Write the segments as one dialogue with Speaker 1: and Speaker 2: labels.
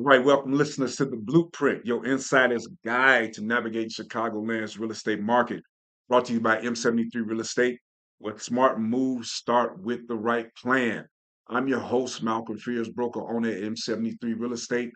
Speaker 1: Right, welcome listeners to the Blueprint, your insider's guide to navigate Chicagoland's real estate market. Brought to you by M73 Real Estate. With smart moves, start with the right plan. I'm your host, Malcolm Fears, broker owner at M73 Real Estate,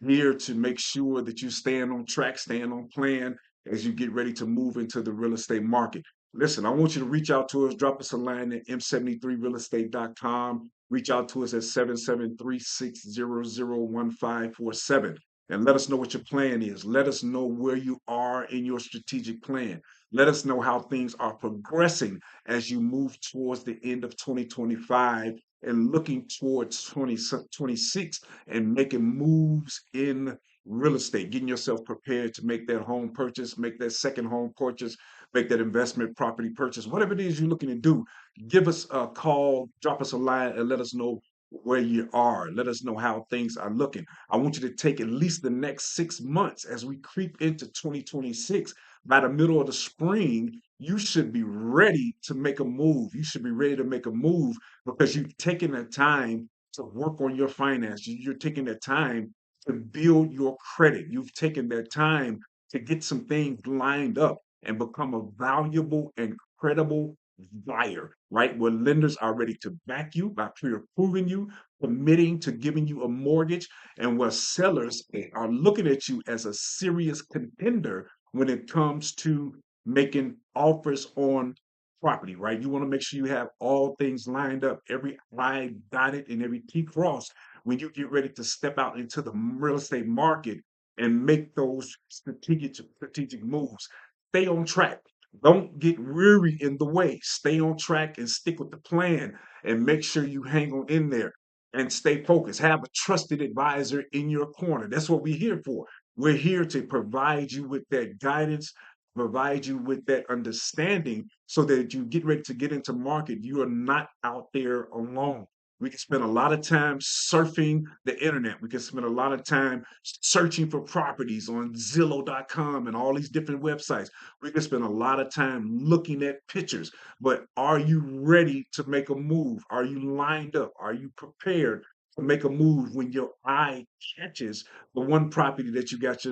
Speaker 1: here to make sure that you stand on track, stand on plan as you get ready to move into the real estate market. Listen, I want you to reach out to us, drop us a line at m73realestate.com. Reach out to us at 773-600-1547 and let us know what your plan is. Let us know where you are in your strategic plan. Let us know how things are progressing as you move towards the end of 2025 and looking towards 2026 and making moves in real estate, getting yourself prepared to make that home purchase, make that second home purchase, make that investment property purchase, whatever it is you're looking to do. Give us a call, drop us a line, and let us know where you are. Let us know how things are looking. I want you to take at least the next 6 months as we creep into 2026. By the middle of the spring, you should be ready to make a move. You should be ready to make a move because you've taken the time to work on your finances. You're taking the time to build your credit. You've taken that time to get some things lined up and become a valuable and credible buyer, right? Where lenders are ready to back you by pre-approving you, committing to giving you a mortgage, and where sellers are looking at you as a serious contender when it comes to making offers on property, right? You want to make sure you have all things lined up, every I dotted and every T crossed when you get ready to step out into the real estate market and make those strategic moves. Stay on track. Don't get weary in the way. Stay on track and stick with the plan and make sure you hang on in there and stay focused. Have a trusted advisor in your corner. That's what we're here for. We're here to provide you with that guidance, provide you with that understanding so that you get ready to get into market. You are not out there alone. We can spend a lot of time surfing the internet. We can spend a lot of time searching for properties on Zillow.com and all these different websites. We can spend a lot of time looking at pictures, but are you ready to make a move? Are you lined up? Are you prepared to make a move when your eye catches the one property that you got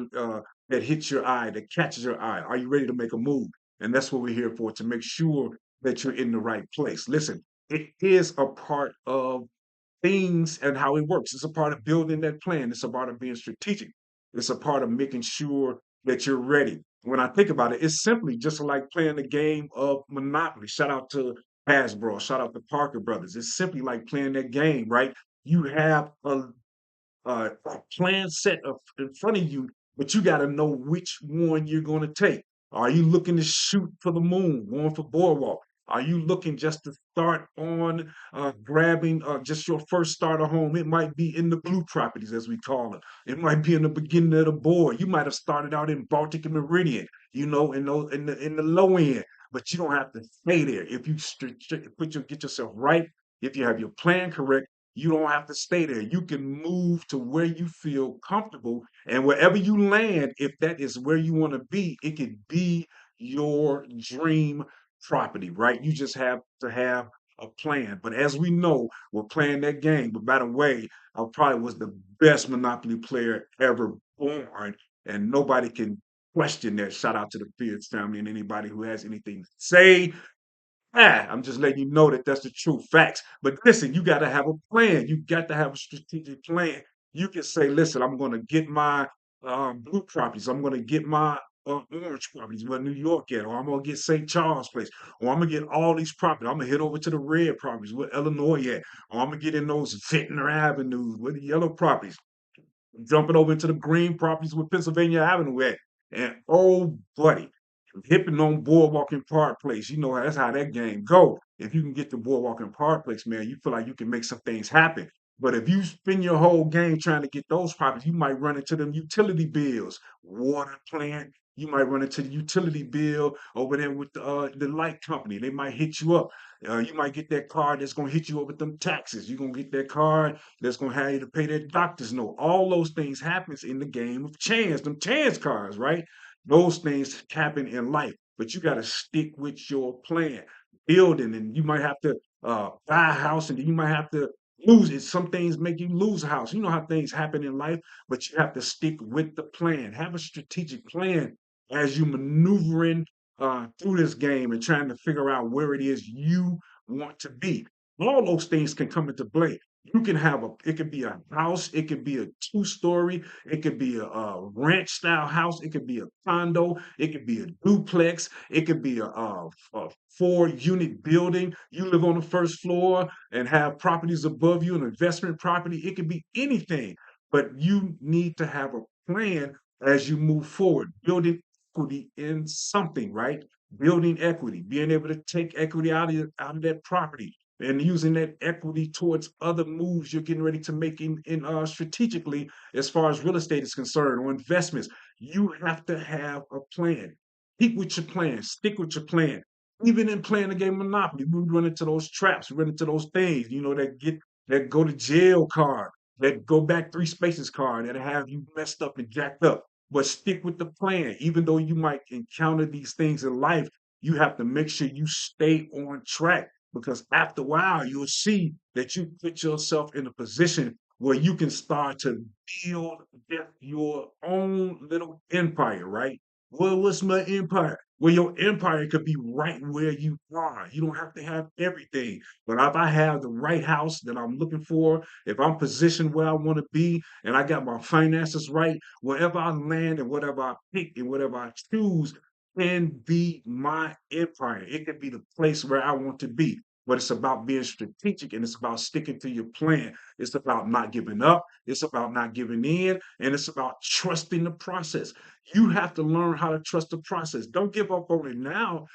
Speaker 1: that hits your eye, that catches your eye? Are you ready to make a move? And that's what we're here for, to make sure that you're in the right place. Listen, it is a part of things and how it works. It's a part of building that plan. It's a part of being strategic. It's a part of making sure that you're ready. When I think about it, it's simply just like playing the game of Monopoly. Shout out to Hasbro. Shout out to Parker Brothers. It's simply like playing that game, right? You have a plan set up in front of you, but you got to know which one you're going to take. Are you looking to shoot for the moon, going for boardwalk? Are you looking just to start on grabbing just your first starter home? It might be in the blue properties, as we call it. It might be in the beginning of the board. You might have started out in Baltic and Meridian, in the low end, but you don't have to stay there. If you get yourself right, if you have your plan correct, you don't have to stay there. You can move to where you feel comfortable. And wherever you land, if that is where you want to be, it could be your dream property, right? You just have to have a plan. But as we know, we're playing that game. But by the way, I probably was the best Monopoly player ever born. And nobody can question that. Shout out to the Fields family and anybody who has anything to say. I'm just letting you know that that's the true facts. But listen, you got to have a plan. You got to have a strategic plan. You can say, listen, I'm going to get my blue properties. I'm going to get my orange properties where New York at, or I'm going to get St. Charles Place, or I'm going to get all these properties. I'm going to head over to the red properties where Illinois at, or I'm going to get in those Ventnor Avenues where the yellow properties, jumping over into the green properties with Pennsylvania Avenue at. And oh, buddy, hipping on Boardwalk and Park Place. You know that's how that game go. If you can get to Boardwalk and Park Place, man, you feel like you can make some things happen. But if you spend your whole game trying to get those properties, you might run into them utility bills, water plant. You might run into the utility bill over there with the light company. They might hit you up. You might get that card that's going to hit you up with them taxes. You're going to get that card that's going to have you to pay that doctor's note. All those things happens in the game of chance, them chance cards, right? Those things happen in life, but you got to stick with your plan, building, and you might have to buy a house, and then you might have to lose it. Some things make you lose a house. You know how things happen in life, but you have to stick with the plan. Have a strategic plan as you maneuvering through this game and trying to figure out where it is you want to be. All those things can come into play. You can have it could be a house, it could be a two-story, it could be a ranch style house, it could be a condo, it could be a duplex, it could be a 4-unit building. You live on the first floor and have properties above you, an investment property. It could be anything, but you need to have a plan as you move forward, building equity in something, right? Building equity, being able to take equity out of that property and using that equity towards other moves you're getting ready to make in strategically as far as real estate is concerned or investments. You have to have a plan. Keep with your plan, stick with your plan. Even in playing the game of Monopoly, we run into those traps, we run into those things, that go to jail card, that go back 3 spaces card, that have you messed up and jacked up. But stick with the plan. Even though you might encounter these things in life, you have to make sure you stay on track because after a while, you'll see that you put yourself in a position where you can start to build just your own little empire, right? Well, what's my empire? Well, your empire could be right where you are. You don't have to have everything. But if I have the right house that I'm looking for, if I'm positioned where I want to be, and I got my finances right, wherever I land and whatever I pick and whatever I choose can be my empire. It can be the place where I want to be. But it's about being strategic and it's about sticking to your plan. It's about not giving up. It's about not giving in. And it's about trusting the process. You have to learn how to trust the process. Don't give up on it now.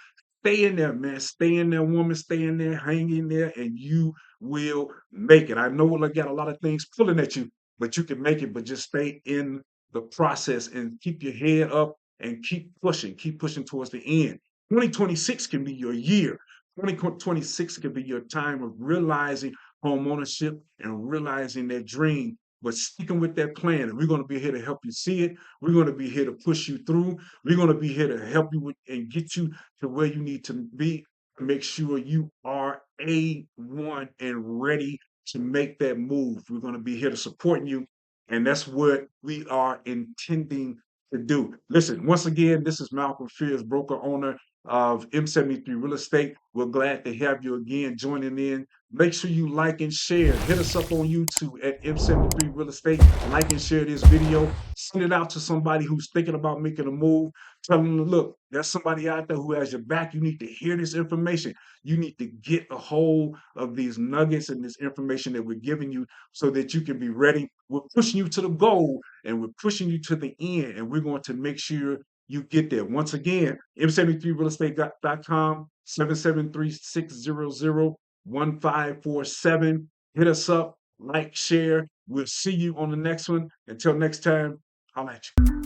Speaker 1: Stay in there, man. Stay in there, woman. Stay in there, hang in there, and you will make it. I know I got a lot of things pulling at you, but you can make it. But just stay in the process and keep your head up and keep pushing towards the end. 2026 can be your year. 2026 can be your time of realizing home ownership and realizing that dream, but sticking with that plan. And we're going to be here to help you see it. We're going to be here to push you through. We're going to be here to help you with, and get you to where you need to be to make sure you are A1 and ready to make that move. We're going to be here to support you. And that's what we are intending to do. Listen, once again, this is Malcolm Fears, broker owner of M73 Real Estate. We're glad to have you again joining in. Make sure you like and share. Hit us up on YouTube at M73 Real Estate. Like and share this video. Send it out to somebody who's thinking about making a move. Tell them, look, there's somebody out there who has your back. You need to hear this information. You need to get a hold of these nuggets and this information that we're giving you so that you can be ready. We're pushing you to the goal and we're pushing you to the end. And we're going to make sure you get there. Once again, m73realestate.com, 773-600-1547. Hit us up, like, share. We'll see you on the next one. Until next time, holla at you.